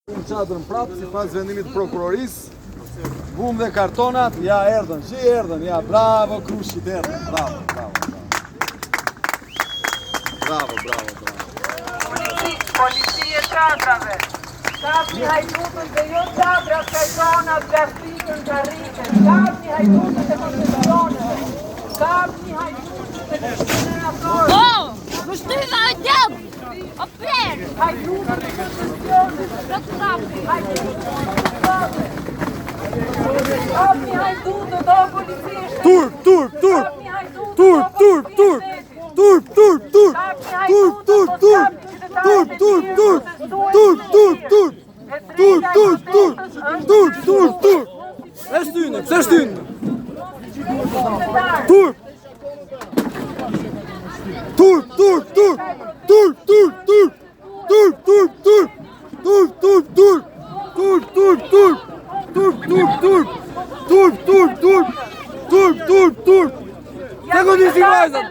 Çadrën prapë sipas vendimit të prokurorisë. Bum dhe kartonat, ja erdhën, ja bravo Krushit erdhën, bravo. Policia Çadrave. Kapni hajdutët dhe jo çadrat, kartonat, plastikën, karritën. Kapni hajdutët e koncesioneve. Kapni hajdutët e koncesioneve. Më shtyva e djabë! O prerë! Hajdutët e koncesioneve. Prokurapi! Kapni hajdutët o policistë. Turp! Kapni hajdutët o E shtynë, pse shtynë? Turp! Kako disi vajzat?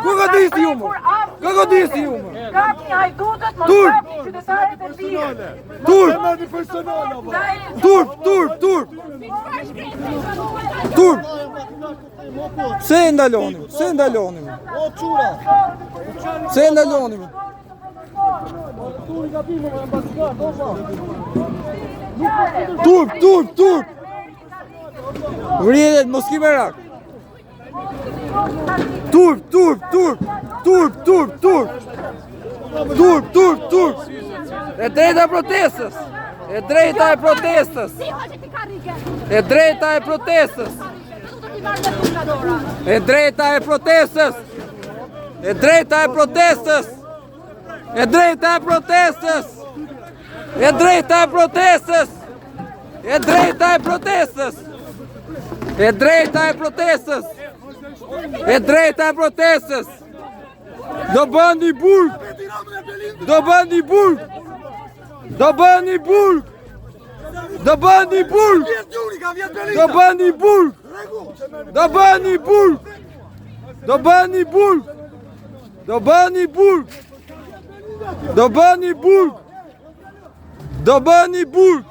Kako disi jumë? Kapni hajdutët, mos kapni qytetarët e lirë. Turp! Pse e ndalonim? Pse e ndalonim? Turp! Vridet, mos ki merak. Turp! E drejta e protestës! E drejta e protestës! E drejta e protestës! E drejta e protestës! E drejta e protestës! E drejta e protestës! E drejta e protestës! E drejta e protestës! E drejta e protestës! E drejta e protestës! Do bëni burg! Do bëni burg! Do bëni burg! Do bëni burg! Do bëni burg! Do bëni burg! Do bëni burg! Do bëni burg! Do bëni burg! Do bëni burg!